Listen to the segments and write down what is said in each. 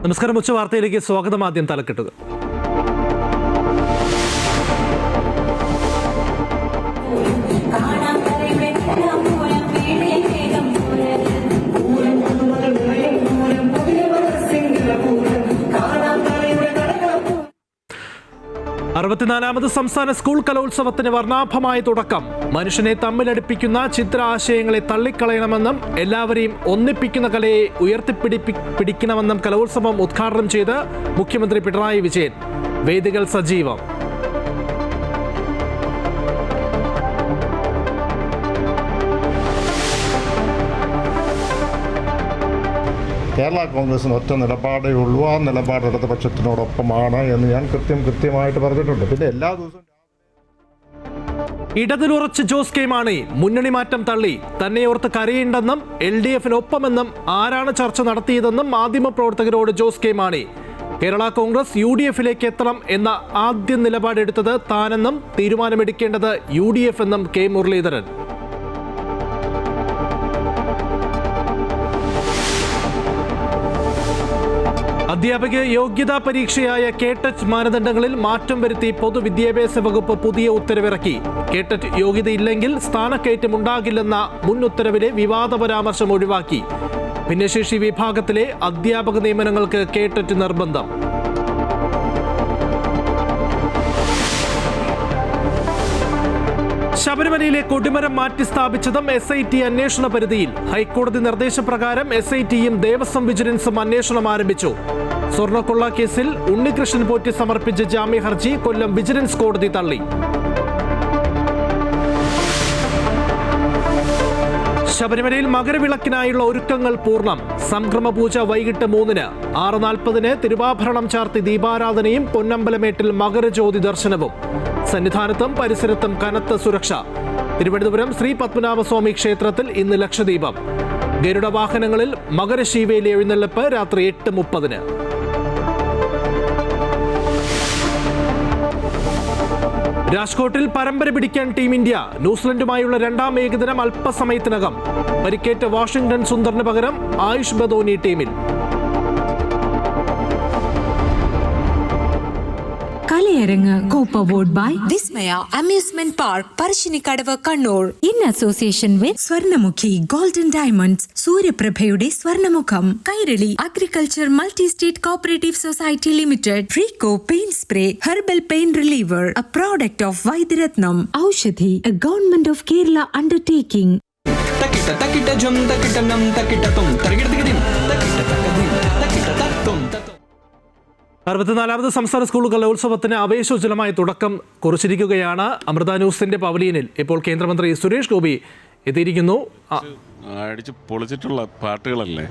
നമസ്കാരം. ഉച്ചവാർത്തയിലേക്ക് സ്വാഗതം. ആദ്യം തലക്കെട്ടുകൾ. അറുപത്തിനാലാമത് സംസ്ഥാന സ്കൂൾ കലോത്സവത്തിന് വർണ്ണാഭമായ തുടക്കം. മനുഷ്യനെ തമ്മിലടുപ്പിക്കുന്ന ചിത്ര ആശയങ്ങളെ തള്ളിക്കളയണമെന്നും എല്ലാവരെയും ഒന്നിപ്പിക്കുന്ന കലയെ ഉയർത്തിപ്പിടിക്കണമെന്നും കലോത്സവം ഉദ്ഘാടനം ചെയ്ത് മുഖ്യമന്ത്രി പിണറായി വിജയൻ. വേദികൾ സജീവം. കേരള കോൺഗ്രസിന് ഒറ്റ നിലപാടേ ഉള്ളൂ. ആ നിലപാട് ഇടതുപക്ഷത്തിനോടൊപ്പമാണ് എന്ന് ഞാൻ കൃത്യമായിട്ട് പറഞ്ഞിട്ടുണ്ട്. പിന്നെ എല്ലാ ദിവസവും ഇടതിലുറച്ച് ജോസ് കെ മാണി മുന്നണി മാറ്റം തള്ളി. തന്നെ ഓർത്ത് കരയുണ്ടെന്നും LDF-നൊപ്പമെന്നും ആരാണ് ചർച്ച നടത്തിയതെന്നും മാധ്യമപ്രവർത്തകരോട് ജോസ് കെ മാണി. കേരള കോൺഗ്രസ് UDF-ലേക്ക് എത്തണം എന്ന ആദ്യ നിലപാടെടുത്തത് താനെന്നും തീരുമാനമെടുക്കേണ്ടത് UDF എന്നും കെ മുരളീധരൻ. അധ്യാപക യോഗ്യതാ പരീക്ഷയായ KTET മാനദണ്ഡങ്ങളിൽ മാറ്റം വരുത്തി പൊതുവിദ്യാഭ്യാസ വകുപ്പ് പുതിയ ഉത്തരവിറക്കി. KTET യോഗ്യതയില്ലെങ്കിൽ സ്ഥാനക്കയറ്റം ഉണ്ടാകില്ലെന്ന മുൻ ഉത്തരവിലെ വിവാദ പരാമർശം ഒഴിവാക്കി. ഭിന്നശേഷി വിഭാഗത്തിലെ അധ്യാപക നിയമനങ്ങൾക്ക് KTET നിർബന്ധം. ശബരിമലയിലെ കൊടിമരം മാറ്റി സ്ഥാപിച്ചതും SIT അന്വേഷണ പരിധിയിൽ. ഹൈക്കോടതി നിർദ്ദേശപ്രകാരം SITയും ദേവസ്വം വിജിലൻസും അന്വേഷണം ആരംഭിച്ചു. സ്വർണ്ണക്കൊള്ള കേസിൽ ഉണ്ണികൃഷ്ണൻ പോറ്റി സമർപ്പിച്ച ജാമ്യ ഹർജി കൊല്ലം വിജിലൻസ് കോടതി തള്ളി. ശബരിമലയിൽ മകരവിളക്കിനായുള്ള ഒരുക്കങ്ങൾ പൂർണ്ണം. സംക്രമ പൂജ വൈകിട്ട് 3-ന്. 6:40-ന് തിരുവാഭരണം ചാർത്തി ദീപാരാധനയും പൊന്നമ്പലമേട്ടിൽ മകരജ്യോതി ദർശനവും. സന്നിധാനത്തും പരിസരത്തും കനത്ത സുരക്ഷ. തിരുവനന്തപുരം ശ്രീ പത്മനാഭസ്വാമി ക്ഷേത്രത്തിൽ ഇന്ന് ലക്ഷദീപം. ഗരുഡ വാഹനങ്ങളിൽ മകരശീവേലി എഴുന്നള്ളിപ്പ് രാത്രി 8:30-ന്. രാജ്കോട്ടിൽ പരമ്പര പിടിക്കാൻ ടീം ഇന്ത്യ. ന്യൂസിലൻഡുമായുള്ള രണ്ടാം ഏകദിനം അല്പസമയത്തിനകം. പരിക്കേറ്റ വാഷിംഗ്ടൺ സുന്ദറിന് പകരം ആയുഷ് ബദോനി ടീമിൽ. കലയരങ്ങ് co-powered by Vismaya amusement park Parassinikkadavu Kannur in association with Swarnamukhi golden diamonds, സൂര്യപ്രഭയുടെ സ്വർണമുഖം, Kairali agriculture multi state cooperative society limited, Freeco pain spray herbal pain reliever, a product of Vaidyaratnam, Oushadhi, a government of Kerala undertaking. തക്കിട്ട തക്കിട്ട ജം തക്കിട്ട നം തക്കിട്ട തും തരകിടതികിടിം തക്കിട്ട തക്കദിം തക്കിട്ട തത്തും തത്തും. 64ാമത് സംസ്ഥാന സ്കൂൾ കലോത്സവത്തിന് ആവേശോജ്വലമായ തുടക്കം കുറിച്ചിരിക്കുകയാണ്. അമൃത ന്യൂസിന്റെ പവലിയനിൽ ഇപ്പോൾ കേന്ദ്രമന്ത്രി സുരേഷ് ഗോപി എത്തിയിരിക്കുന്നു. അടിച്ച് പൊളിച്ചിട്ടുള്ള പാട്ടുകളല്ലേ?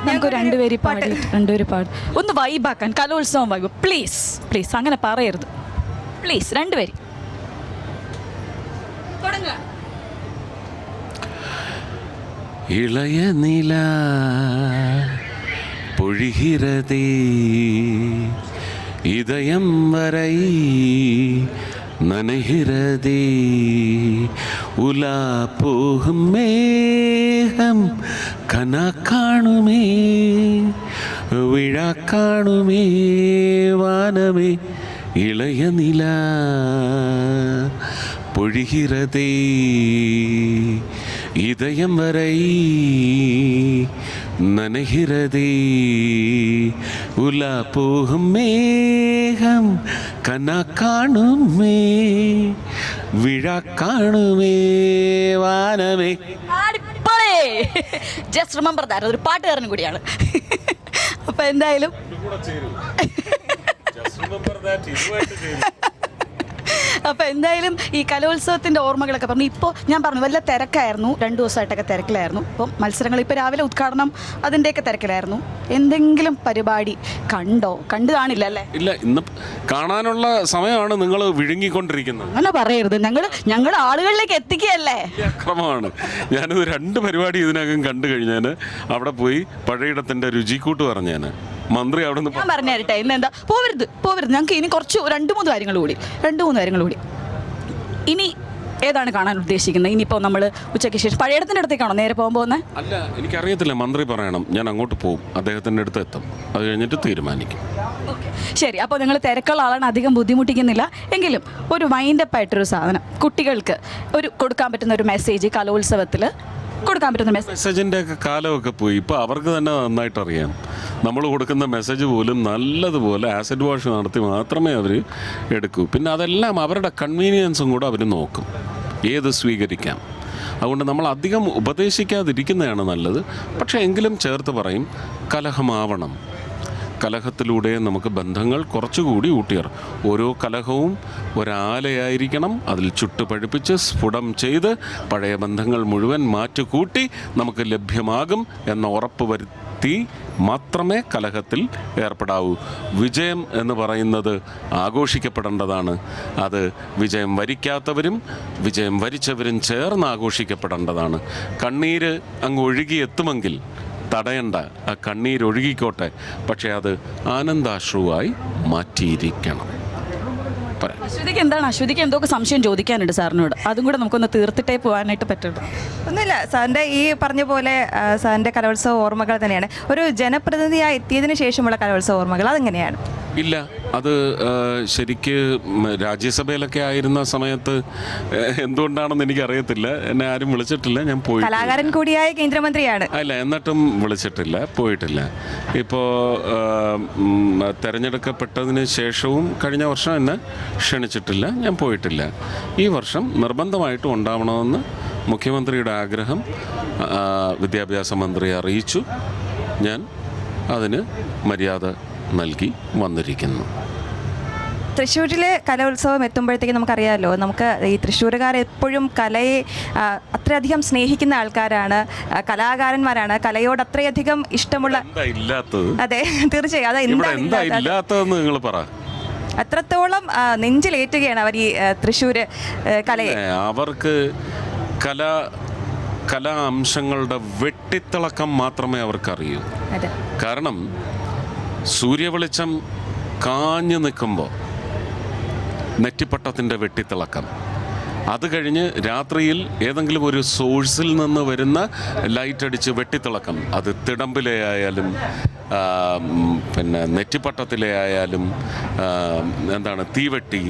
നമുക്ക് രണ്ടുപേരും പാട് ഒന്ന് വൈബാക്കാൻ, കലോത്സവം വൈബ്. പ്ലീസ് പ്ലീസ് അങ്ങനെ പറയരുത് പ്ലീസ്. രണ്ടുപേരും ഇളയ നില പൊഴിகிறதே இதயம் வரை நனைகிறதே உலா போகும் மேகம் கனா காணுமே விழா காணுமே வானமே இளைய நிலா பொழிகிறதே இதயம் வரை நனைகிறதே உலா போகும் மேகம் கனா காணுமே விழா காணுமே വാനമേ. Just remember that. അതൊരു പാട്ടുകാരനും കൂടിയാണ്. അപ്പൊ എന്തായാലും അപ്പോൾ എന്തായാലും ഈ കലോത്സവത്തിൻ്റെ ഓർമ്മകളൊക്കെ പറഞ്ഞു. ഇപ്പോൾ ഞാൻ പറഞ്ഞു വല്ല തിരക്കായിരുന്നു, 2 ദിവസമായിട്ടൊക്കെ തിരക്കിലായിരുന്നു. ഇപ്പം മത്സരങ്ങൾ ഇപ്പോൾ രാവിലെ ഉദ്ഘാടനം അതിൻ്റെയൊക്കെ തിരക്കിലായിരുന്നു. എന്തെങ്കിലും പരിപാടി കണ്ടു കാണില്ല അല്ലേ? ഇല്ല, ഇന്ന് കാണാനുള്ള സമയമാണ് നിങ്ങൾ വിഴുങ്ങിക്കൊണ്ടിരിക്കുന്നത്. അങ്ങനെ പറയരുത്. ഞങ്ങൾ ആളുകളിലേക്ക് എത്തിക്കുകയല്ലേ. അക്രമമാണ്. ഞാനിത് 2 പരിപാടി ഇതിനകം കണ്ടു കഴിഞ്ഞാൽ അവിടെ പോയി പഴയിടത്തിൻ്റെ രുചിക്കൂട്ട് പറഞ്ഞാൽ മന്ത്രി അവിടെ നിന്ന് ഞാൻ പറഞ്ഞു തരട്ടെ. ഇന്ന് എന്താ പോവരുത്. ഞങ്ങൾക്ക് ഇനി കുറച്ച് 2-3 കാര്യങ്ങൾ കൂടി. ഇനി ഏതാണ് കാണാൻ ഉദ്ദേശിക്കുന്നത്? ഇനിയിപ്പോൾ നമ്മൾ ഉച്ചയ്ക്ക് ശേഷം പഴയടത്തിൻ്റെ അടുത്തേക്കാണോ നേരെ പോകാൻ പോകുന്നത്? അല്ല, എനിക്കറിയത്തില്ല. മന്ത്രി പറയണം, ഞാൻ അങ്ങോട്ട് പോകും, അദ്ദേഹത്തിൻ്റെ അടുത്ത് എത്തും, അത് കഴിഞ്ഞിട്ട് തീരുമാനിക്കും. ശരി, അപ്പോൾ നിങ്ങൾ തിരക്കുള്ള ആളാണ്, അധികം ബുദ്ധിമുട്ടിക്കുന്നില്ല. എങ്കിലും ഒരു വൈൻഡപ്പ് ആയിട്ടൊരു സാധനം കുട്ടികൾക്ക് ഒരു കൊടുക്കാൻ പറ്റുന്ന ഒരു മെസ്സേജ് കലോത്സവത്തിൽ കൊടുക്കാൻ പറ്റുന്ന മെസ്സേജിൻ്റെ ഒക്കെ കാലമൊക്കെ പോയി. ഇപ്പോൾ അവർക്ക് തന്നെ നന്നായിട്ട് അറിയാം. നമ്മൾ കൊടുക്കുന്ന മെസ്സേജ് പോലും നല്ലതുപോലെ ആസിഡ് വാഷ് നടത്തി മാത്രമേ അവർ എടുക്കൂ. പിന്നെ അതെല്ലാം അവരുടെ കൺവീനിയൻസും കൂടെ അവർ നോക്കും, ഏത് സ്വീകരിക്കാം. അതുകൊണ്ട് നമ്മൾ അധികം ഉപദേശിക്കാതിരിക്കുന്നതാണ് നല്ലത്. പക്ഷേ എങ്കിലും ചേർത്ത് പറയും, കലഹമാവണം. കലഹത്തിലൂടെ നമുക്ക് ബന്ധങ്ങൾ കുറച്ചുകൂടി ഊട്ടിയർ. ഓരോ കലഹവും ഒരാലയായിരിക്കണം, അതിൽ ചുട്ടുപഴുപ്പിച്ച് സ്ഫുടം ചെയ്ത് പഴയ ബന്ധങ്ങൾ മുഴുവൻ മാറ്റുകൂട്ടി നമുക്ക് ലഭ്യമാകും എന്ന ഉറപ്പ് വരുത്തി മാത്രമേ കലഹത്തിൽ ഏർപ്പെടാവൂ. വിജയം എന്ന് പറയുന്നത് ആഘോഷിക്കപ്പെടേണ്ടതാണ്. അത് വിജയം വരിക്കാത്തവരും വിജയം വരിച്ചവരും ചേർന്ന് ആഘോഷിക്കപ്പെടേണ്ടതാണ്. കണ്ണീര് അങ്ങ് ഒഴുകിയെത്തുമെങ്കിൽ തടയണ്ട, ആ കണ്ണീരൊഴുകിക്കോട്ടെ, പക്ഷേ അത് ആനന്ദാശ്രുവായി മാറ്റിയിരിക്കണം. അശ്വതിക്ക് എന്താണ്? അശ്വതിക്ക് എന്തൊക്കെ സംശയം ചോദിക്കാനുണ്ട് സാറിനോട്, അതും കൂടെ നമുക്കൊന്ന് തീർത്തിട്ടേ പോകാനായിട്ട് പറ്റുള്ളൂ. ഒന്നുമില്ല, സാറിൻ്റെ ഈ പറഞ്ഞ പോലെ സാറിൻ്റെ കലോത്സവ ഓർമ്മകൾ തന്നെയാണ്. ഒരു ജനപ്രതിനിധിയായി എത്തിയതിനു ശേഷമുള്ള കലോത്സവ ഓർമ്മകൾ അതെങ്ങനെയാണ്? ഇല്ല, അത് ശരിക്ക് രാജ്യസഭയിലൊക്കെ ആയിരുന്ന സമയത്ത് എന്തുകൊണ്ടാണെന്ന് എനിക്കറിയത്തില്ല, എന്നെ ആരും വിളിച്ചിട്ടില്ല, ഞാൻ പോയി. കലാകാരൻ കൂടിയായ കേന്ദ്രമന്ത്രിയാണ്. അല്ല, എന്നിട്ടും വിളിച്ചിട്ടില്ല, പോയിട്ടില്ല. ഇപ്പോൾ തിരഞ്ഞെടുക്കപ്പെട്ടതിന് ശേഷവും കഴിഞ്ഞ വർഷം എന്നെ ക്ഷണിച്ചിട്ടില്ല, ഞാൻ പോയിട്ടില്ല. ഈ വർഷം നിർബന്ധമായിട്ടും ഉണ്ടാവണമെന്ന് മുഖ്യമന്ത്രിയുടെ ആഗ്രഹം വിദ്യാഭ്യാസ മന്ത്രി അറിയിച്ചു. ഞാൻ അതിന് മര്യാദ നൽകി വന്നിരിക്കുന്നു. തൃശ്ശൂരിലെ കലോത്സവം എത്തുമ്പോഴത്തേക്ക് നമുക്കറിയാമല്ലോ, നമുക്ക് ഈ തൃശ്ശൂരുകാർ എപ്പോഴും കലയെ അത്രയധികം സ്നേഹിക്കുന്ന ആൾക്കാരാണ്, കലാകാരന്മാരാണ്, കലയോട് അത്രയധികം ഇഷ്ടമുള്ള. അതെ, തീർച്ചയായും. അത് എന്താ നിങ്ങൾ പറ. അത്രത്തോളം നെഞ്ചിലേറ്റുകയാണ് അവർ ഈ തൃശ്ശൂർ കലയെ. അവർക്ക് കലാ അംശങ്ങളുടെ വെട്ടിത്തിളക്കം മാത്രമേ അവർക്കറിയൂ. കാരണം സൂര്യവെളിച്ചം കാഞ്ഞു നിൽക്കുമ്പോൾ നെറ്റിപ്പട്ടത്തിൻ്റെ വെട്ടിത്തിളക്കം, അത് കഴിഞ്ഞ് രാത്രിയിൽ ഏതെങ്കിലും ഒരു സോഴ്സിൽ നിന്ന് വരുന്ന ലൈറ്റ് അടിച്ച് വെട്ടിത്തിളക്കം, അത് തിടമ്പിലെ ആയാലും പിന്നെ നെറ്റിപ്പട്ടത്തിലെ ആയാലും എന്താണ് തീവെട്ടി,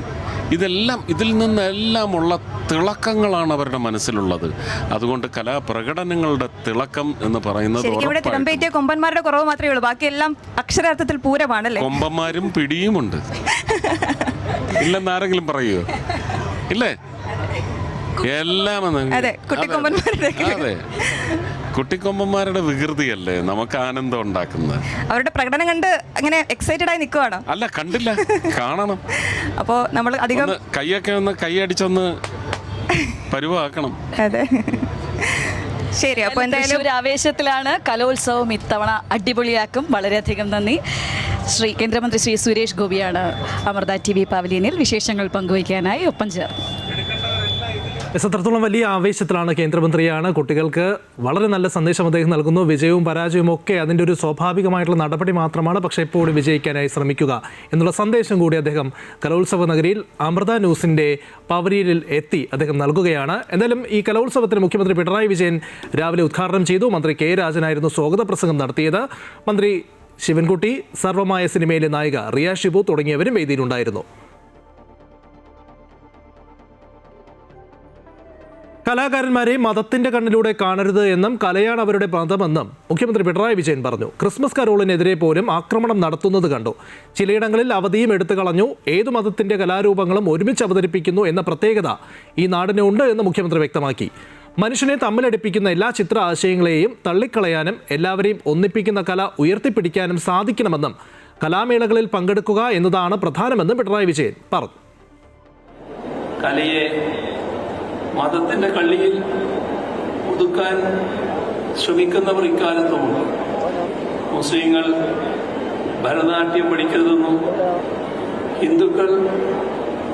ഇതിൽ നിന്നെല്ലാമുള്ള തിളക്കങ്ങളാണ് അവരുടെ മനസ്സിലുള്ളത്. അതുകൊണ്ട് കലാപ്രകടനങ്ങളുടെ തിളക്കം എന്ന് പറയുന്നത് കൊമ്പന്മാരുടെ കുറവ് മാത്രമേ ഉള്ളൂ, ബാക്കിയെല്ലാം അക്ഷരാർത്ഥത്തിൽ പൂരമാണല്ലേ. കൊമ്പന്മാരും പിടിയുമുണ്ട്. ഇല്ലെന്നാരെങ്കിലും പറയുമോ? ഇല്ലേ? എല്ലാം അതെ, കുട്ടിക്കൊമ്പന്മാരുടെ വികൃതിയല്ലേ നമുക്ക് ആനന്ദം ഉണ്ടാക്കുന്നത്. അവരുടെ പ്രകടനം കണ്ട് അങ്ങനെ എക്സൈറ്റഡ് ആയി നിൽക്കുവാണോ? അല്ല, കണ്ടില്ല, കാണണം. അപ്പോൾ നമ്മൾ അധികം കൈയൊക്കെ ഒന്ന് കൈയടിച്ചൊന്ന് പരുവാക്കണം. അതെ, ശരി. അപ്പോൾ എന്തായാലും ഒരു ആവേശത്തിലാണ് കലോത്സവം. ഇത്തവണ അടിപൊളിയാക്കും. വളരെയധികം നന്ദി. കേന്ദ്രമന്ത്രി ശ്രീ സുരേഷ് ഗോപിയാണ് അമൃത TV പവലിയനിൽ വിശേഷങ്ങൾ പങ്കുവയ്ക്കാനായി ഒപ്പം ചേർന്നു. അത്രത്തോളം വലിയ ആവേശത്തിലാണ് കേന്ദ്രമന്ത്രിയാണ്. കുട്ടികൾക്ക് വളരെ നല്ല സന്ദേശം അദ്ദേഹം നൽകുന്നു. വിജയവും പരാജയവും ഒക്കെ അതിൻ്റെ ഒരു സ്വാഭാവികമായിട്ടുള്ള നടപടി മാത്രമാണ്, പക്ഷേ എപ്പോഴും വിജയിക്കാനായി ശ്രമിക്കുക എന്നുള്ള സന്ദേശം കൂടി അദ്ദേഹം കലോത്സവ നഗരിയിൽ അമൃത ന്യൂസിൻ്റെ പവലിയനിൽ എത്തി അദ്ദേഹം നൽകുകയാണ്. എന്തായാലും ഈ കലോത്സവത്തിന് മുഖ്യമന്ത്രി പിണറായി വിജയൻ രാവിലെ ഉദ്ഘാടനം ചെയ്തു. മന്ത്രി കെ രാജനായിരുന്നു സ്വാഗത പ്രസംഗം നടത്തിയത്. മന്ത്രി ശിവൻകുട്ടി, സർവമായ സിനിമയിലെ നായിക റിയ ഷിബു തുടങ്ങിയവരും വേദിയിലുണ്ടായിരുന്നു. കലാകാരന്മാരെ മതത്തിന്റെ കണ്ണിലൂടെ കാണരുത് എന്നും കലയാണ് അവരുടെ മതമെന്നും മുഖ്യമന്ത്രി പിണറായി വിജയൻ പറഞ്ഞു. ക്രിസ്മസ് കരോളിനെതിരെ പോലും ആക്രമണം നടത്തുന്നത് കണ്ടു. ചിലയിടങ്ങളിൽ അവധിയും എടുത്തു കളഞ്ഞു. ഏതു മതത്തിന്റെ കലാരൂപങ്ങളും ഒരുമിച്ച് അവതരിപ്പിക്കുന്നു എന്ന പ്രത്യേകത ഈ നാടിനുണ്ട് എന്ന് മുഖ്യമന്ത്രി വ്യക്തമാക്കി. മനുഷ്യനെ തമ്മിലടിപ്പിക്കുന്ന എല്ലാ ചിത്ര ആശയങ്ങളെയും തള്ളിക്കളയാനും എല്ലാവരെയും ഒന്നിപ്പിക്കുന്ന കല ഉയർത്തിപ്പിടിക്കാനും സാധിക്കണമെന്നും കലാമേളകളിൽ പങ്കെടുക്കുക എന്നതാണ് പ്രധാനമെന്നും പിണറായി വിജയൻ പറഞ്ഞു. കലയെ മതത്തിന്റെ കള്ളിയിൽ ഒതുക്കാൻ ശ്രമിക്കുന്നവർ ഇക്കാലത്തുമുണ്ട്. മുസ്ലിങ്ങൾ ഭരതനാട്യം പഠിക്കരുതെന്നും ഹിന്ദുക്കൾ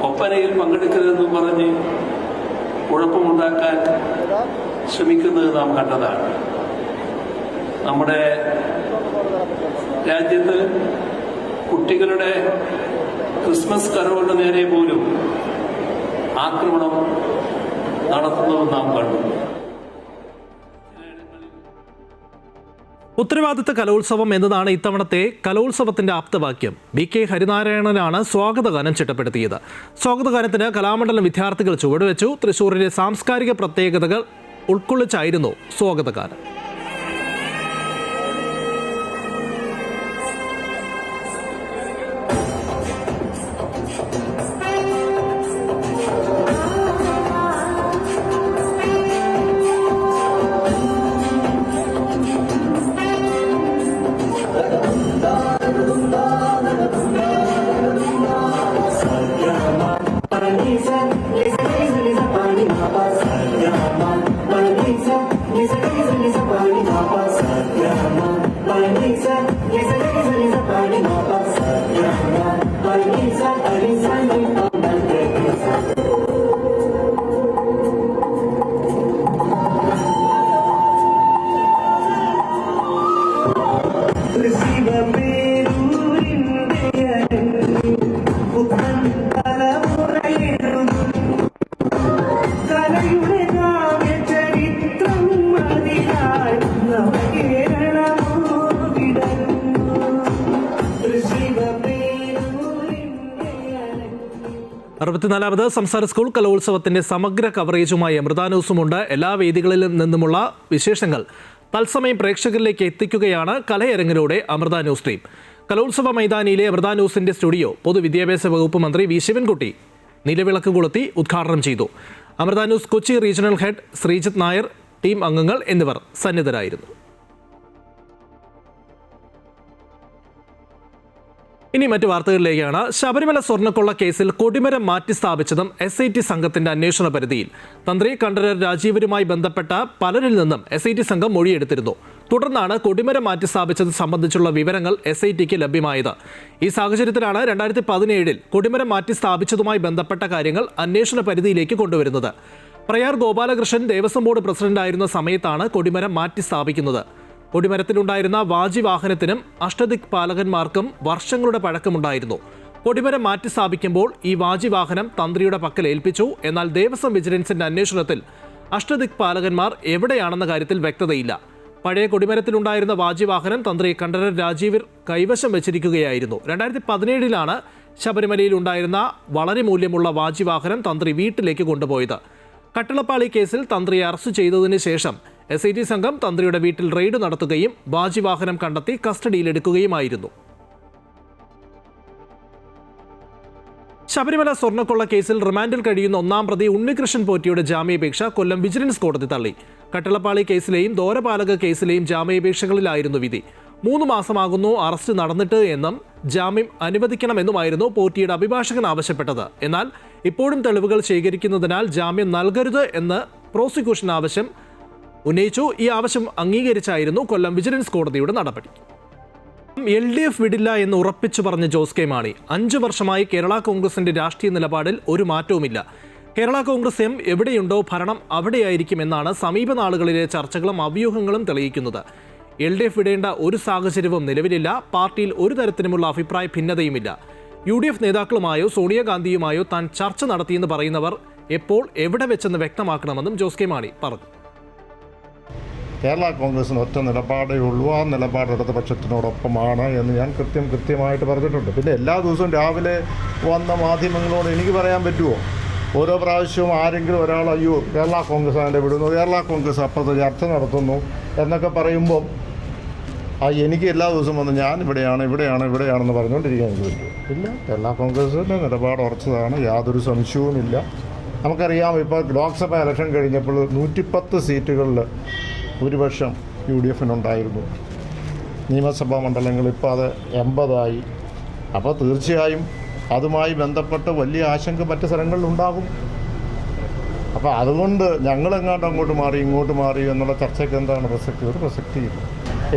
ഒപ്പനയിൽ പങ്കെടുക്കരുതെന്നും പറഞ്ഞ് കുഴപ്പമുണ്ടാക്കാൻ ശ്രമിക്കുന്നത് നാം കണ്ടതാണ്. നമ്മുടെ രാജ്യത്ത് കുട്ടികളുടെ ക്രിസ്മസ് കരോളിന് നേരെ പോലും ആക്രമണം നടത്തുന്നതും നാം കണ്ടു. ഉത്തരവാദിത്ത കലോത്സവം എന്നതാണ് ഇത്തവണത്തെ കലോത്സവത്തിന്റെ ആപ്തവാക്യം. BK ഹരിനാരായണനാണ് സ്വാഗതഗാനം ചിട്ടപ്പെടുത്തിയത്. സ്വാഗതഗാനത്തിന് കലാമണ്ഡലം വിദ്യാർത്ഥികൾ ചുവടുവെച്ചു. തൃശ്ശൂരിലെ സാംസ്കാരിക പ്രത്യേകതകൾ ഉൾക്കൊള്ളിച്ചായിരുന്നു സ്വാഗതഗാനം. അറുപത്തിനാലാമത് സംസ്ഥാന സ്കൂൾ കലോത്സവത്തിന്റെ സമഗ്ര കവറേജുമായി അമൃത ന്യൂസുമുണ്ട്. എല്ലാ വേദികളിൽ നിന്നുമുള്ള വിശേഷങ്ങൾ തത്സമയം പ്രേക്ഷകരിലേക്ക് എത്തിക്കുകയാണ് കലയരങ്ങിലൂടെ അമൃത ന്യൂസ് ടീം. കലോത്സവ മൈതാനിയിലെ അമൃത ന്യൂസിന്റെ സ്റ്റുഡിയോ പൊതുവിദ്യാഭ്യാസ വകുപ്പ് മന്ത്രി വി ശിവൻകുട്ടി നിലവിളക്ക് കൊളുത്തി ഉദ്ഘാടനം ചെയ്തു. Amrita news Kochi regional head Sreejith Nair, team അംഗങ്ങൾ എന്നിവർ സന്നിധരായിരുന്നു. ഇനി മറ്റു വാർത്തകളിലേക്കാണ്. ശബരിമല സ്വർണ്ണക്കൊള്ള കേസിൽ കൊടിമരം മാറ്റി സ്ഥാപിച്ചതും SIT സംഘത്തിന്റെ അന്വേഷണ പരിധിയിൽ. തന്ത്രി കണ്ഠരർ രാജീവരുമായി ബന്ധപ്പെട്ട പലരിൽ നിന്നും SIT സംഘം മൊഴിയെടുത്തിരുന്നു. തുടർന്നാണ് കൊടിമരം മാറ്റി സ്ഥാപിച്ചത് സംബന്ധിച്ചുള്ള വിവരങ്ങൾ SITക്ക് ലഭ്യമായത്. ഈ സാഹചര്യത്തിലാണ് 2017 കൊടിമരം മാറ്റി സ്ഥാപിച്ചതുമായി ബന്ധപ്പെട്ട കാര്യങ്ങൾ അന്വേഷണ പരിധിയിലേക്ക് കൊണ്ടുവരുന്നത്. പ്രയാർ ഗോപാലകൃഷ്ണൻ ദേവസ്വം ബോർഡ് പ്രസിഡന്റായിരുന്ന സമയത്താണ് കൊടിമരം മാറ്റി സ്ഥാപിക്കുന്നത്. കൊടിമരത്തിലുണ്ടായിരുന്ന വാജിവാഹനത്തിനും അഷ്ടദിക് പാലകന്മാർക്കും വർഷങ്ങളുടെ പഴക്കമുണ്ടായിരുന്നു. കൊടിമരം മാറ്റി സ്ഥാപിക്കുമ്പോൾ ഈ വാജിവാഹനം തന്ത്രിയുടെ പക്കൽ ഏൽപ്പിച്ചു. എന്നാൽ ദേവസ്വം വിജിലൻസിന്റെ അന്വേഷണത്തിൽ അഷ്ടദിക് പാലകന്മാർ എവിടെയാണെന്ന കാര്യത്തിൽ വ്യക്തതയില്ല. പഴയ കൊടിമരത്തിലുണ്ടായിരുന്ന വാജിവാഹനം തന്ത്രി കണ്ഠരർ രാജീവർ കൈവശം വെച്ചിരിക്കുകയായിരുന്നു. 2017 ശബരിമലയിൽ ഉണ്ടായിരുന്ന വളരെ മൂല്യമുള്ള വാജിവാഹനം തന്ത്രി വീട്ടിലേക്ക് കൊണ്ടുപോയത്. കട്ടിളപ്പാളി കേസിൽ തന്ത്രിയെ അറസ്റ്റ് ചെയ്തതിന് ശേഷം SIT സംഘം തന്ത്രിയുടെ വീട്ടിൽ റെയ്ഡ് നടത്തുകയും വാജിവാഹനം കണ്ടെത്തി കസ്റ്റഡിയിലെടുക്കുകയുമായിരുന്നു. ശബരിമല സ്വർണ്ണക്കൊള്ള കേസിൽ റിമാൻഡിൽ കഴിയുന്ന 1-ാം പ്രതി ഉണ്ണികൃഷ്ണൻ പോറ്റിയുടെ ജാമ്യാപേക്ഷ കൊല്ലം വിജിലൻസ് കോടതി തള്ളി. കട്ടിളപ്പാളി കേസിലെയും ദ്വാരപാലക കേസിലെയും ജാമ്യാപേക്ഷകളിലായിരുന്നു വിധി. 3 മാസമാകുന്നു അറസ്റ്റ് നടന്നിട്ട് എന്നും ജാമ്യം അനുവദിക്കണമെന്നുമായിരുന്നു പോറ്റിയുടെ അഭിഭാഷകൻ ആവശ്യപ്പെട്ടത്. എന്നാൽ ഇപ്പോഴും തെളിവുകൾ ശേഖരിക്കുന്നതിനാൽ ജാമ്യം നൽകരുത് എന്ന് പ്രോസിക്യൂഷൻ ആവശ്യം ഉന്നയിച്ചു. ഈ ആവശ്യം അംഗീകരിച്ചായിരുന്നു കൊല്ലം വിജിലൻസ് കോടതിയുടെ നടപടി. LDF വിടില്ല എന്ന് ഉറപ്പിച്ചു പറഞ്ഞ ജോസ് കെ മാണി. 5 വർഷമായി കേരള കോൺഗ്രസിന്റെ രാഷ്ട്രീയ നിലപാടിൽ ഒരു മാറ്റവുമില്ല. കേരള കോൺഗ്രസ് എം എവിടെയുണ്ടോ ഭരണം അവിടെയായിരിക്കുമെന്നാണ് സമീപ നാളുകളിലെ ചർച്ചകളും അവ്യൂഹങ്ങളും തെളിയിക്കുന്നത്. LDF വിടേണ്ട ഒരു സാഹചര്യവും നിലവിലില്ല. പാർട്ടിയിൽ ഒരു തരത്തിലുമുള്ള അഭിപ്രായ ഭിന്നതയുമില്ല. UDF നേതാക്കളുമായോ സോണിയാഗാന്ധിയുമായോ താൻ ചർച്ച നടത്തിയെന്ന് പറയുന്നവർ എപ്പോൾ എവിടെ വെച്ചെന്ന് വ്യക്തമാക്കണമെന്നും ജോസ് കെ മാണി പറഞ്ഞു. കേരള കോൺഗ്രസിന് ഒറ്റ നിലപാടേ ഉള്ളൂ. ആ നിലപാട് ഇടതുപക്ഷത്തിനോടൊപ്പമാണ് എന്ന് ഞാൻ കൃത്യമായിട്ട് പറഞ്ഞിട്ടുണ്ട്. പിന്നെ എല്ലാ ദിവസവും രാവിലെ വന്ന മാധ്യമങ്ങളോട് എനിക്ക് പറയാൻ പറ്റുമോ? ഓരോ പ്രാവശ്യവും ആരെങ്കിലും ഒരാൾ അയ്യോ കേരള കോൺഗ്രസ് അതിൻ്റെ വിടുന്നു, കേരള കോൺഗ്രസ് അപ്പുറത്ത് ചർച്ച നടത്തുന്നു എന്നൊക്കെ പറയുമ്പം എനിക്ക് എല്ലാ ദിവസവും വന്ന് ഞാൻ ഇവിടെയാണെന്ന് പറഞ്ഞുകൊണ്ടിരിക്കാൻ എനിക്ക് പറ്റുമോ? ഇല്ല. കേരള കോൺഗ്രസിൻ്റെ നിലപാട് ഉറച്ചതാണ്, യാതൊരു സംശയവുമില്ല. നമുക്കറിയാം, ഇപ്പോൾ ലോക്സഭ ഇലക്ഷൻ കഴിഞ്ഞപ്പോൾ 110 സീറ്റുകളിൽ ഭൂരിപക്ഷം UDFനുണ്ടായിരുന്നു. നിയമസഭാ മണ്ഡലങ്ങൾ ഇപ്പോൾ അത് 80 അപ്പോൾ തീർച്ചയായും അതുമായി ബന്ധപ്പെട്ട് വലിയ ആശങ്ക മറ്റ് സ്ഥലങ്ങളിലുണ്ടാകും. അപ്പോൾ അതുകൊണ്ട് ഞങ്ങളെങ്ങാണ്ട് അങ്ങോട്ട് മാറി ഇങ്ങോട്ട് മാറി എന്നുള്ള ചർച്ചയ്ക്ക് എന്താണ് പ്രസക്തി? ഒരു പ്രസക്തിയില്ല.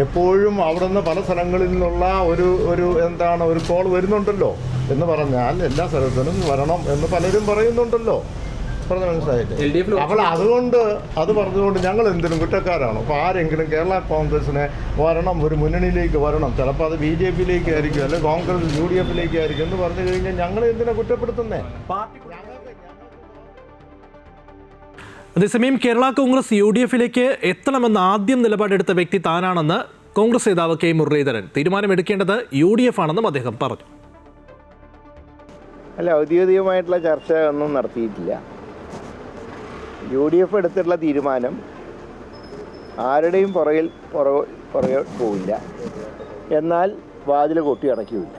എപ്പോഴും അവിടെ നിന്ന് പല സ്ഥലങ്ങളിൽ നിന്നുള്ള ഒരു കോൾ വരുന്നുണ്ടല്ലോ എന്ന് പറഞ്ഞാൽ എല്ലാ സ്ഥലത്തിനും വരണം എന്ന് പലരും പറയുന്നുണ്ടല്ലോ. പറഞ്ഞ മനസ്സിലായില്ലേ? അപ്പോൾ അതുകൊണ്ട് അത് പറഞ്ഞുകൊണ്ട് ഞങ്ങൾ എന്തിനും കുറ്റക്കാരാണ്. അപ്പോൾ ആരെങ്കിലും കേരള കോൺഗ്രസിനെ വരണം, ഒരു മുന്നണിയിലേക്ക് വരണം, ചിലപ്പോൾ അത് BJPയിലേക്ക് ആയിരിക്കും, അല്ലെങ്കിൽ കോൺഗ്രസ് UDFിലേക്ക് ആയിരിക്കും എന്ന് പറഞ്ഞു കഴിഞ്ഞാൽ ഞങ്ങൾ എന്തിനാ കുറ്റപ്പെടുത്തുന്നേ? അതേസമയം കേരള കോൺഗ്രസ് UDF-ലേക്ക് എത്തണമെന്ന് ആദ്യം നിലപാടെടുത്ത വ്യക്തി താനാണെന്ന് കോൺഗ്രസ് നേതാവ് കെ മുരളീധരൻ. തീരുമാനമെടുക്കേണ്ടത് UDF ആണെന്നും അദ്ദേഹം പറഞ്ഞു. അല്ല, ഔദ്യോഗികമായിട്ടുള്ള ചർച്ച ഒന്നും നടത്തിയിട്ടില്ല. UDF എടുത്തിട്ടുള്ള തീരുമാനം ആരുടെയും പുറകിൽ പോവില്ല, എന്നാൽ വാതിൽ കൊട്ടി അടയ്ക്കില്ല.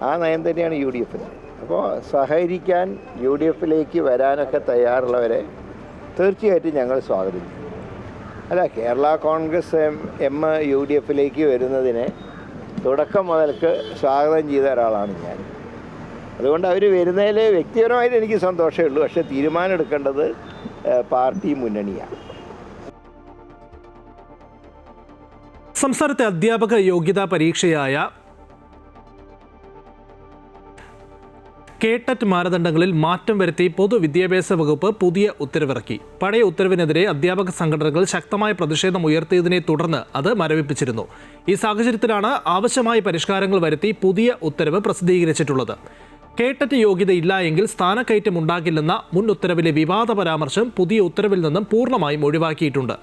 ആ നയം തന്നെയാണ് UDF-ന്. അപ്പോൾ സഹകരിക്കാൻ UDF-ലേക്ക് വരാനൊക്കെ തയ്യാറുള്ളവരെ തീർച്ചയായിട്ടും ഞങ്ങൾ സ്വാഗതം ചെയ്യും. അല്ല, കേരള കോൺഗ്രസ് എം UDF-ലേക്ക് വരുന്നതിനെ തുടക്കം മുതൽക്ക് സ്വാഗതം ചെയ്ത ഒരാളാണ് ഞാൻ. അതുകൊണ്ട് അവർ വരുന്നതിൽ വ്യക്തിപരമായിട്ട് എനിക്ക് സന്തോഷമേ ഉള്ളൂ. പക്ഷേ തീരുമാനം എടുക്കേണ്ടത് പാർട്ടി മുന്നണിയാണ്. സംസ്ഥാനത്തെ അധ്യാപക യോഗ്യതാ പരീക്ഷയായ കേട്ടറ്റ് മാനദണ്ഡങ്ങളിൽ മാറ്റം വരുത്തി പൊതുവിദ്യാഭ്യാസ വകുപ്പ് പുതിയ ഉത്തരവിറക്കി. പഴയ ഉത്തരവിനെതിരെ അധ്യാപക സംഘടനകൾ ശക്തമായ പ്രതിഷേധം ഉയർത്തിയതിനെ തുടർന്ന് അത് മരവിപ്പിച്ചിരുന്നു. ഈ സാഹചര്യത്തിലാണ് ആവശ്യമായ പരിഷ്കാരങ്ങൾ വരുത്തി പുതിയ ഉത്തരവ് പ്രസിദ്ധീകരിച്ചിട്ടുള്ളത്. കേട്ടറ്റ് യോഗ്യതയില്ല എങ്കിൽ സ്ഥാനക്കയറ്റം ഉണ്ടാകില്ലെന്ന മുൻ ഉത്തരവിലെ വിവാദ പരാമർശം പുതിയ ഉത്തരവിൽ നിന്നും പൂർണ്ണമായും ഒഴിവാക്കിയിട്ടുണ്ട്.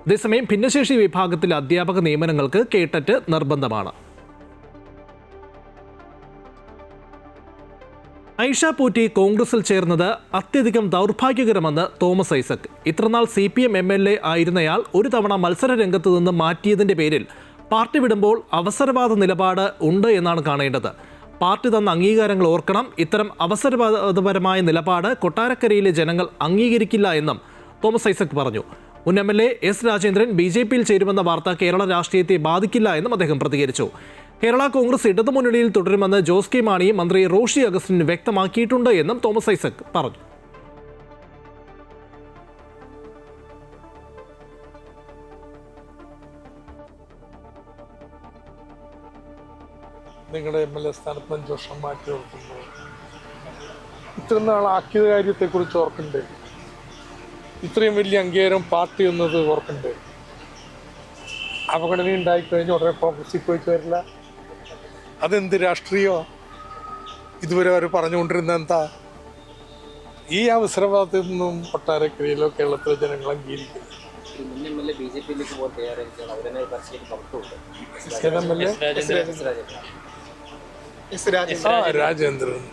അതേസമയം ഭിന്നശേഷി വിഭാഗത്തിലെ അധ്യാപക നിയമനങ്ങൾക്ക് കേട്ടറ്റ് നിർബന്ധമാണ്. ഐഷ പോറ്റി കോൺഗ്രസിൽ ചേർന്നത് അത്യധികം ദൗർഭാഗ്യകരമെന്ന് തോമസ് ഐസക്. ഇത്രനാൾ CPM MLA ആയിരുന്നയാൾ ഒരു തവണ മത്സര രംഗത്ത് നിന്ന് മാറ്റിയതിൻ്റെ പേരിൽ പാർട്ടി വിടുമ്പോൾ അവസരവാദ നിലപാട് ഉണ്ട് എന്നാണ് കാണേണ്ടത്. പാർട്ടി തന്ന അംഗീകാരങ്ങൾ ഓർക്കണം. ഇത്തരം അവസരവാദപരമായ നിലപാട് കൊട്ടാരക്കരയിലെ ജനങ്ങൾ അംഗീകരിക്കില്ല എന്നും തോമസ് ഐസക് പറഞ്ഞു. മുൻ MLA S. രാജേന്ദ്രൻ BJP-യിൽ ചേരുമെന്ന വാർത്ത കേരള രാഷ്ട്രീയത്തെ ബാധിക്കില്ല എന്നും അദ്ദേഹം പ്രതികരിച്ചു. കേരള കോൺഗ്രസ് ഇടതുമുന്നണിയിൽ തുടരുമെന്ന് ജോസ് കെ മാണിയും മന്ത്രി റോഷി അഗസ്റ്റിന് വ്യക്തമാക്കിയിട്ടുണ്ട് എന്നും തോമസ് ഐസക് പറഞ്ഞു. നിങ്ങളുടെ MLA സ്ഥാനത്ത് 5 വർഷം മാറ്റി നിർത്തുമ്പോൾ ഇത്ര നാളാക്കിയ കാര്യത്തെക്കുറിച്ച് ഓർക്കണ്ടേ? ഇത്രയും വലിയ അംഗീകാരം പാർട്ടി എന്നത് ഓർക്കണ്ടേ? അവഗണന ഉണ്ടായിക്കഴിഞ്ഞ് ഉടനെ കോൺഗ്രസിൽ പോയി ചേരില്ല. അതെന്ത് രാഷ്ട്രീയമോ? ഇതുവരെ അവർ പറഞ്ഞുകൊണ്ടിരുന്ന എന്താ? ഈ അവസരവാദത്തിൽ നിന്നും കൊട്ടാരക്കരയിലോ കേരളത്തിലെ ജനങ്ങൾ അംഗീകരിക്കില്ല. രാജേന്ദ്രൻ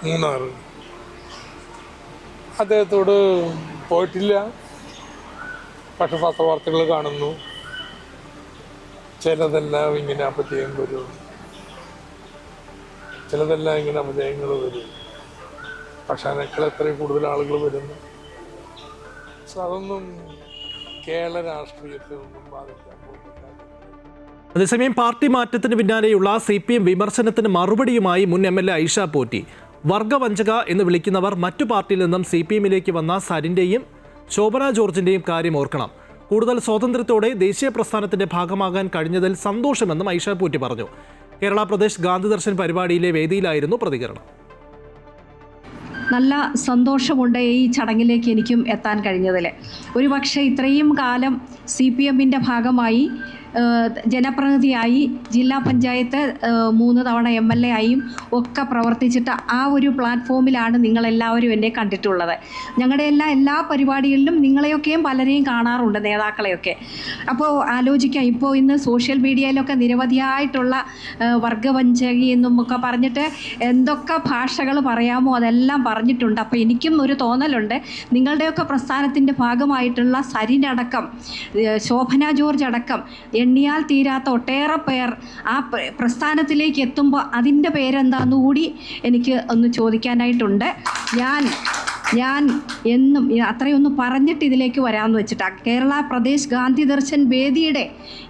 മൂന്നാറ് അദ്ദേഹത്തോട് പോയിട്ടില്ല. പക്ഷെ പത്രവാർത്തകൾ കാണുന്നു, ചിലതെല്ലാം ഇങ്ങനെ അപജയം വരും, ചിലതെല്ലാം ഇങ്ങനെ അപജയങ്ങൾ വരും. പക്ഷെ അതിനേക്കാൾ എത്രയും കൂടുതൽ ആളുകൾ വരുന്നു. അതൊന്നും കേരള രാഷ്ട്രീയത്തെ ഒന്നും ബാധിക്കാൻ പോകുന്നില്ല. അതേസമയം പാർട്ടി മാറ്റത്തിന് പിന്നാലെയുള്ള CPM വിമർശനത്തിന് മറുപടിയുമായി മുൻ MLA ഐഷ പോറ്റി. വർഗവഞ്ചക എന്ന് വിളിക്കുന്നവർ മറ്റു പാർട്ടിയിൽ നിന്നും CPM-ലേക്ക് വന്ന സരിൻ്റെയും ശോഭന ജോർജിൻ്റെയും കാര്യം ഓർക്കണം. കൂടുതൽ സ്വാതന്ത്ര്യത്തോടെ ദേശീയ പ്രസ്ഥാനത്തിന്റെ ഭാഗമാകാൻ കഴിഞ്ഞതിൽ സന്തോഷമെന്നും ഐഷ പോറ്റി പറഞ്ഞു. കേരള പ്രദേശ് ഗാന്ധി ദർശൻ പരിപാടിയിലെ വേദിയിലായിരുന്നു പ്രതികരണം. നല്ല സന്തോഷമുണ്ട് ഈ ചടങ്ങിലേക്ക് എനിക്കും എത്താൻ കഴിഞ്ഞതിൽ. ഒരുപക്ഷെ ഇത്രയും കാലം CPM-ൻ്റെ ഭാഗമായി ജനപ്രതിനിധിയായി ജില്ലാ പഞ്ചായത്ത് 3 തവണ MLA ആയും ഒക്കെ പ്രവർത്തിച്ചിട്ട് ആ ഒരു പ്ലാറ്റ്ഫോമിലാണ് നിങ്ങളെല്ലാവരും എന്നെ കണ്ടിട്ടുള്ളത്. ഞങ്ങളുടെ എല്ലാ പരിപാടികളിലും നിങ്ങളെയൊക്കെയും പലരെയും കാണാറുണ്ട്, നേതാക്കളെയൊക്കെ. അപ്പോൾ ആലോചിക്കാം, ഇപ്പോൾ ഇന്ന് സോഷ്യൽ മീഡിയയിലൊക്കെ നിരവധിയായിട്ടുള്ള വർഗവഞ്ചകി എന്നും ഒക്കെ പറഞ്ഞിട്ട് എന്തൊക്കെ ഭാഷകൾ പറയാമോ അതെല്ലാം പറഞ്ഞിട്ടുണ്ട്. അപ്പോൾ എനിക്കും ഒരു തോന്നലുണ്ട്, നിങ്ങളുടെയൊക്കെ പ്രസ്ഥാനത്തിൻ്റെ ഭാഗമായിട്ടുള്ള സരിനടക്കം ശോഭന ജോർജ് അടക്കം എണ്ണിയാൽ തീരാത്ത ഒട്ടേറെ പേർ ആ പ്രസ്ഥാനത്തിലേക്ക് എത്തുമ്പോൾ അതിൻ്റെ പേരെന്താന്ന് കൂടി എനിക്ക് ഒന്ന് ചോദിക്കാനായിട്ടുണ്ട്. ഞാൻ എന്നും അത്രയൊന്ന് പറഞ്ഞിട്ട് ഇതിലേക്ക് വരാമെന്ന് വെച്ചിട്ടാണ്. കേരള പ്രദേശ് ഗാന്ധി ദർശൻ വേദിയുടെ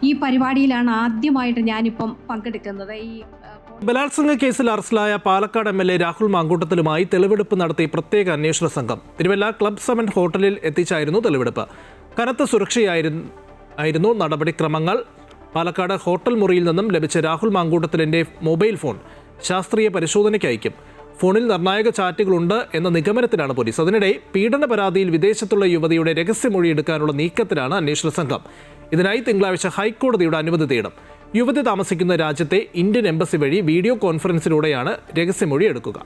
ഈ പരിപാടിയിലാണ് ആദ്യമായിട്ട് ഞാനിപ്പം പങ്കെടുക്കുന്നത്. ഈ ബലാത്സംഗ കേസിൽ അറസ്റ്റിലായ പാലക്കാട് MLA രാഹുൽ മാങ്കൂട്ടത്തിലുമായി തെളിവെടുപ്പ് നടത്തി പ്രത്യേക അന്വേഷണ സംഘം. തിരുവല്ല ക്ലബ് 7 ഹോട്ടലിൽ എത്തിച്ചായിരുന്നു തെളിവെടുപ്പ്. കനത്ത സുരക്ഷയായിരുന്നു നടപടിക്രമങ്ങൾ. പാലക്കാട് ഹോട്ടൽ മുറിയിൽ നിന്നും ലഭിച്ച രാഹുൽ മാങ്കൂട്ടത്തിലിൻ്റെ മൊബൈൽ ഫോൺ ശാസ്ത്രീയ പരിശോധനയ്ക്ക് അയക്കും. ഫോണിൽ നിർണായക ചാറ്റുകളുണ്ട് എന്ന നിഗമനത്തിലാണ് പോലീസ്. അതിനിടെ പീഡന പരാതിയിൽ വിദേശത്തുള്ള യുവതിയുടെ രഹസ്യമൊഴി എടുക്കാനുള്ള നീക്കത്തിലാണ് അന്വേഷണ സംഘം. ഇതിനായി തിങ്കളാഴ്ച ഹൈക്കോടതിയുടെ അനുമതി തേടും. യുവതി താമസിക്കുന്ന രാജ്യത്തെ ഇന്ത്യൻ എംബസി വഴി വീഡിയോ കോൺഫറൻസിലൂടെയാണ് രഹസ്യമൊഴി എടുക്കുക.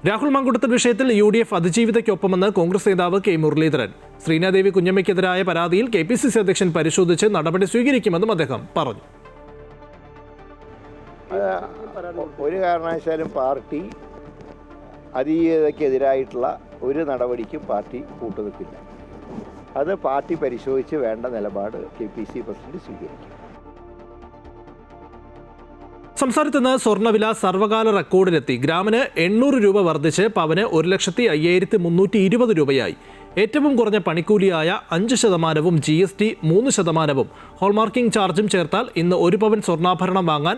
രാഹുൽ മാങ്കൂട്ടത്തിൽ വിഷയത്തിൽ UDF അതിജീവിതയ്ക്കൊപ്പമെന്ന് കോൺഗ്രസ് നേതാവ് കെ മുരളീധരൻ. ശ്രീനാദേവി കുഞ്ഞമ്മയ്ക്കെതിരായ പരാതിയിൽ KPCC അധ്യക്ഷൻ പരിശോധിച്ച് നടപടി സ്വീകരിക്കുമെന്നും അദ്ദേഹം പറഞ്ഞു. ഒരു കാരണവശാലും പാർട്ടി അതിജീവിതയ്ക്കെതിരായിട്ടുള്ള ഒരു നടപടിക്കും പാർട്ടി കൂട്ടുനിൽക്കില്ല. അത് പാർട്ടി പരിശോധിച്ച് വേണ്ട നിലപാട് KPCC പ്രസിഡന്റ് സ്വീകരിക്കും. സംസ്ഥാനത്ത് നിന്ന് സ്വർണ്ണവില സർവകാല റെക്കോർഡിലെത്തി. ഗ്രാമിന് 800 രൂപ വർദ്ധിച്ച് പവന് 1,05,320 രൂപയായി. ഏറ്റവും കുറഞ്ഞ പണിക്കൂലിയായ 5%, GST 3%, ഹോൾമാർക്കിംഗ് ചാർജും ചേർത്താൽ ഇന്ന് 1 പവൻ സ്വർണ്ണാഭരണം വാങ്ങാൻ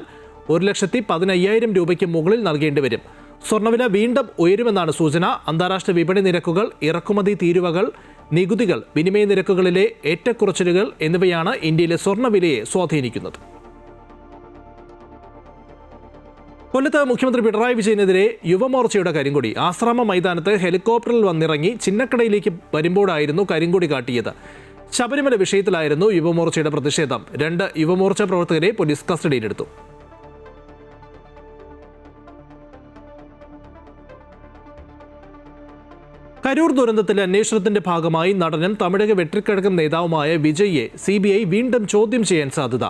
1,15,000 രൂപയ്ക്ക് മുകളിൽ നൽകേണ്ടി വരും. സ്വർണ്ണവില വീണ്ടും ഉയരുമെന്നാണ് സൂചന. അന്താരാഷ്ട്ര വിപണി നിരക്കുകൾ, ഇറക്കുമതി തീരുവകൾ, നികുതികൾ, വിനിമയ നിരക്കുകളിലെ ഏറ്റക്കുറച്ചിലുകൾ എന്നിവയാണ് ഇന്ത്യയിലെ സ്വർണ്ണവിലയെ സ്വാധീനിക്കുന്നത്. കൊല്ലത്ത് മുഖ്യമന്ത്രി പിണറായി വിജയനെതിരെ യുവമോർച്ചയുടെ കരിങ്കൊടി. ആശ്രാമ മൈതാനത്ത് ഹെലികോപ്റ്ററിൽ വന്നിറങ്ങി ചിന്നക്കടയിലേക്ക് വരുമ്പോഴായിരുന്നു കരിങ്കൊടി കാട്ടിയത്. ശബരിമല വിഷയത്തിലായിരുന്നു യുവമോർച്ചയുടെ പ്രതിഷേധം. 2 യുവമോർച്ച പ്രവർത്തകരെ പോലീസ് കസ്റ്റഡിയിലെടുത്തു. കരൂർ ദുരന്തത്തിലെ അന്വേഷണത്തിന്റെ ഭാഗമായി നടനും തമിഴക വെട്ടിക്കഴകം നേതാവുമായ വിജയിയെ CBI വീണ്ടും ചോദ്യം ചെയ്യാൻ സാധ്യത.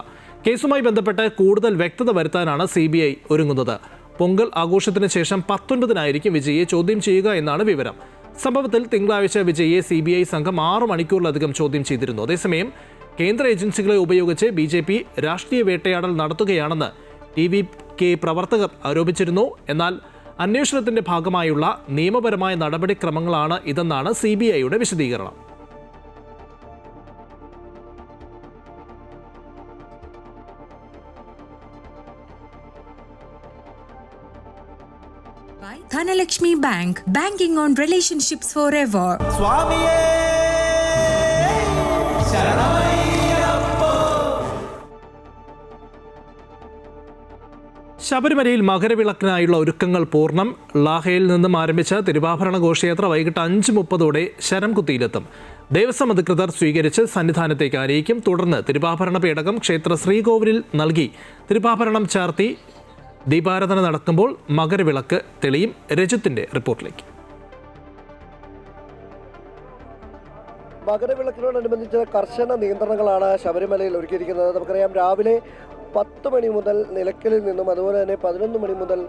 കേസുമായി ബന്ധപ്പെട്ട് കൂടുതൽ വ്യക്തത വരുത്താനാണ് CBI ഒരുങ്ങുന്നത്. പൊങ്കൽ ആഘോഷത്തിന് ശേഷം 19-നായിരിക്കും വിജയിയെ ചോദ്യം ചെയ്യുക എന്നാണ് വിവരം. സംഭവത്തിൽ തിങ്കളാഴ്ച വിജയിയെ CBI സംഘം 6 മണിക്കൂറിലധികം ചോദ്യം ചെയ്തിരുന്നു. അതേസമയം കേന്ദ്ര ഏജൻസികളെ ഉപയോഗിച്ച് BJP രാഷ്ട്രീയ വേട്ടയാടൽ നടത്തുകയാണെന്ന് TVK പ്രവർത്തകർ ആരോപിച്ചിരുന്നു. എന്നാൽ അന്വേഷണത്തിന്റെ ഭാഗമായുള്ള നിയമപരമായ നടപടിക്രമങ്ങളാണ് ഇതെന്നാണ് CBIയുടെ വിശദീകരണം. Dhanalakshmi Bank, banking on relationships forever. ശബരിമലയിൽ മകരവിളക്കിനായുള്ള ഒരുക്കങ്ങൾ പൂർണ്ണം. ലാഹയിൽ നിന്നും ആരംഭിച്ച തിരുവാഭരണ ഘോഷയാത്ര വൈകിട്ട് 5:30 ശരംകുത്തിയിലെത്തും. ദേവസ്വം അധികൃതർ സ്വീകരിച്ച് സന്നിധാനത്തേക്ക് ആനയിക്കും. തുടർന്ന് തിരുവാഭരണ പേടകം ക്ഷേത്ര ശ്രീകോവിലിൽ നൽകി തിരുവാഭരണം ചാർത്തി ദീപാരാധന നടക്കുമ്പോൾ മകരവിളക്ക് തെളിയും. രജത്തിന്റെ റിപ്പോർട്ടിലേക്ക്. മകരവിളക്കിനോടനുബന്ധിച്ച് കർശന നിയന്ത്രണങ്ങളാണ് ശബരിമലയിൽ ഒരുക്കിയിരിക്കുന്നത്. നമുക്കറിയാം, രാവിലെ 10 മണി മുതൽ നിലയ്ക്കലിൽ നിന്നും അതുപോലെ തന്നെ 11 മണി മുതൽ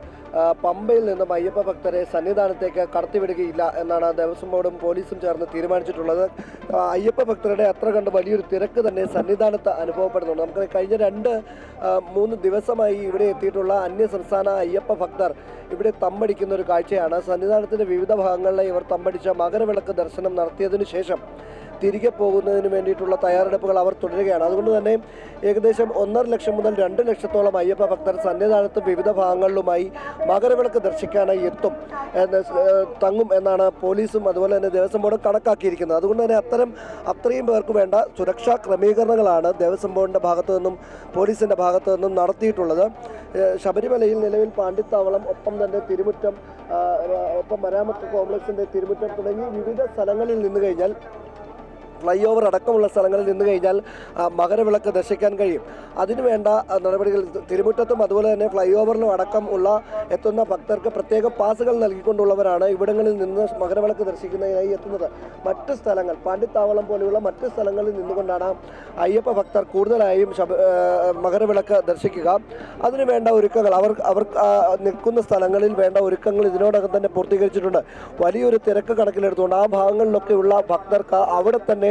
പമ്പയിൽ നിന്നും അയ്യപ്പ ഭക്തരെ സന്നിധാനത്തേക്ക് കടത്തിവിടുകയില്ല എന്നാണ് ദേവസ്വം ബോർഡും പോലീസും ചേർന്ന് തീരുമാനിച്ചിട്ടുള്ളത്. അയ്യപ്പ ഭക്തരുടെ അത്ര കണ്ട് വലിയൊരു തിരക്ക് തന്നെ സന്നിധാനത്ത് അനുഭവപ്പെടുന്നുണ്ട്. നമുക്ക് കഴിഞ്ഞ 2-3 ദിവസമായി ഇവിടെ എത്തിയിട്ടുള്ള അന്യ സംസ്ഥാന അയ്യപ്പ ഭക്തർ ഇവിടെ തമ്പടിക്കുന്ന ഒരു കാഴ്ചയാണ്. സന്നിധാനത്തിൻ്റെ വിവിധ ഭാഗങ്ങളിലെ ഇവർ തമ്പടിച്ച മകരവിളക്ക് ദർശനം നടത്തിയതിനു ശേഷം തിരികെ പോകുന്നതിന് വേണ്ടിയിട്ടുള്ള തയ്യാറെടുപ്പുകൾ അവർ തുടരുകയാണ്. അതുകൊണ്ട് തന്നെ ഏകദേശം 1.5 ലക്ഷം മുതൽ 2 ലക്ഷത്തോളം അയ്യപ്പ ഭക്തർ സന്നിധാനത്ത് വിവിധ ഭാഗങ്ങളിലുമായി മകരവിളക്ക് ദർശിക്കാനായി തങ്ങും എന്നാണ് പോലീസും അതുപോലെ തന്നെ ദേവസ്വം ബോർഡും കണക്കാക്കിയിരിക്കുന്നത്. അതുകൊണ്ട് തന്നെ അത്രയും പേർക്ക് വേണ്ട സുരക്ഷാ ക്രമീകരണങ്ങളാണ് ദേവസ്വം ബോർഡിൻ്റെ ഭാഗത്തു നിന്നും പോലീസിൻ്റെ ഭാഗത്തു നിന്നും നടത്തിയിട്ടുള്ളത്. ശബരിമലയിൽ നിലവിൽ പാണ്ടിത്താവളം, ഒപ്പം തന്നെ തിരുമുറ്റം, ഒപ്പം മരാമത്ത് കോംപ്ലക്സിൻ്റെ തിരുമുറ്റം തുടങ്ങി വിവിധ സ്ഥലങ്ങളിൽ നിന്ന് കഴിഞ്ഞാൽ, ഫ്ലൈ ഓവർ അടക്കമുള്ള സ്ഥലങ്ങളിൽ നിന്ന് കഴിഞ്ഞാൽ മകരവിളക്ക് ദർശിക്കാൻ കഴിയും. അതിനുവേണ്ട നടപടികൾ തിരുമുറ്റത്തും അതുപോലെ തന്നെ ഫ്ലൈ ഓവറിലും അടക്കം എത്തുന്ന ഭക്തർക്ക് പ്രത്യേക പാസുകൾ നൽകിക്കൊണ്ടുള്ളവരാണ് ഇവിടങ്ങളിൽ നിന്ന് മകരവിളക്ക് ദർശിക്കുന്നതിനായി എത്തുന്നത്. മറ്റ് സ്ഥലങ്ങൾ, പാണ്ടിത്താവളം പോലെയുള്ള മറ്റ് സ്ഥലങ്ങളിൽ നിന്നുകൊണ്ടാണ് അയ്യപ്പ ഭക്തർ കൂടുതലായും മകരവിളക്ക് ദർശിക്കുക. അതിനു വേണ്ട ഒരുക്കങ്ങൾ അവർ നിൽക്കുന്ന സ്ഥലങ്ങളിൽ വേണ്ട ഒരുക്കങ്ങൾ ഇതിനോടകം തന്നെ പൂർത്തീകരിച്ചിട്ടുണ്ട്. വലിയൊരു തിരക്ക് കണക്കിലെടുത്തുകൊണ്ട് ആ ഭാഗങ്ങളിലൊക്കെയുള്ള ഭക്തർക്ക് അവിടെ തന്നെ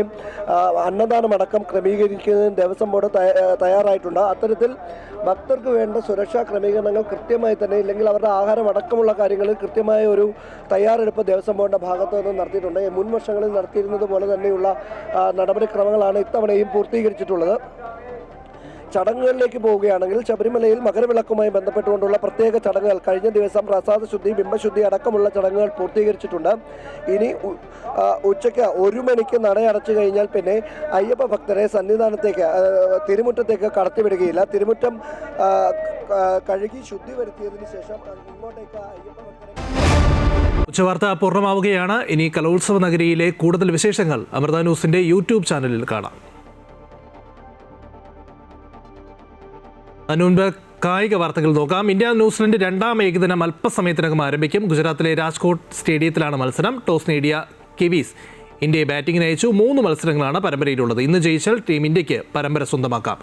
അന്നദാനമടക്കം ക്രമീകരിക്കുന്നതിന് ദേവസ്വം ബോർഡ് തയ്യാറായിട്ടുണ്ട്. അത്തരത്തിൽ ഭക്തർക്ക് വേണ്ട സുരക്ഷാ ക്രമീകരണങ്ങൾ കൃത്യമായി തന്നെ, ഇല്ലെങ്കിൽ അവരുടെ ആഹാരം അടക്കമുള്ള കാര്യങ്ങളിൽ കൃത്യമായ ഒരു തയ്യാറെടുപ്പ് ദേവസ്വം ബോർഡിൻ്റെ ഭാഗത്തു നിന്ന് നടത്തിയിട്ടുണ്ട്. മുൻ വർഷങ്ങളിൽ നടത്തിയിരുന്നത് പോലെ തന്നെയുള്ള നടപടിക്രമങ്ങളാണ് ഇത്തവണയും പൂർത്തീകരിച്ചിട്ടുള്ളത്. ചടങ്ങുകളിലേക്ക് പോവുകയാണെങ്കിൽ ശബരിമലയിൽ മകരവിളക്കുമായി ബന്ധപ്പെട്ടുകൊണ്ടുള്ള പ്രത്യേക ചടങ്ങുകൾ കഴിഞ്ഞ ദിവസം പ്രസാദശുദ്ധി, ബിംബശുദ്ധി അടക്കമുള്ള ചടങ്ങുകൾ പൂർത്തീകരിച്ചിട്ടുണ്ട്. ഇനി ഉച്ചയ്ക്ക് 1 മണിക്ക് നട അടച്ചു കഴിഞ്ഞാൽ പിന്നെ അയ്യപ്പ ഭക്തരെ സന്നിധാനത്തേക്ക്, തിരുമുറ്റത്തേക്ക് കടത്തിവിടുകയില്ല. തിരുമുറ്റം കഴുകി ശുദ്ധി വരുത്തിയതിനു ശേഷം ഇങ്ങോട്ടേക്ക് അയ്യപ്പ ഭക്തരെ. ഉച്ചവാർത്ത പൂർണ്ണമാവുകയാണ്. ഇനി കലോത്സവ നഗരിയിലെ കൂടുതൽ വിശേഷങ്ങൾ അമൃത ന്യൂസിന്റെ യൂട്യൂബ് ചാനലിൽ കാണാം. അതിനുമുൻപ് കായിക വാർത്തകൾ നോക്കാം. ഇന്ത്യ ന്യൂസിലൻഡ് രണ്ടാം ഏകദിനം അല്പസമയത്തിനകം ആരംഭിക്കും. ഗുജറാത്തിലെ രാജ്കോട്ട് സ്റ്റേഡിയത്തിലാണ് മത്സരം. ടോസ് നേടിയ കിവീസ് ഇന്ത്യയെ ബാറ്റിംഗിന് അയച്ചു. 3 മത്സരങ്ങളാണ് പരമ്പരയിലുള്ളത്. ഇന്ന് ജയിച്ചാൽ ടീം ഇന്ത്യക്ക് പരമ്പര സ്വന്തമാക്കാം.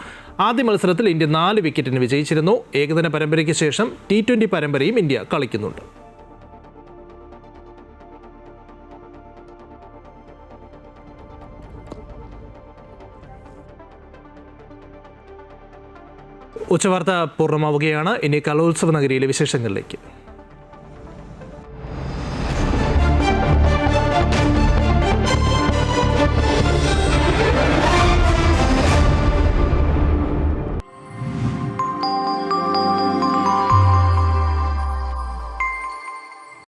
ആദ്യ മത്സരത്തിൽ ഇന്ത്യ 4 വിക്കറ്റിന് വിജയിച്ചിരുന്നു. ഏകദിന പരമ്പരയ്ക്ക് ശേഷം T20 പരമ്പരയും ഇന്ത്യ കളിക്കുന്നുണ്ട്. ഉച്ചവാർത്ത പൂർണ്ണമാവുകയാണ്. ഇനി കലോത്സവ നഗരിയിലെ വിശേഷങ്ങളിലേക്ക്.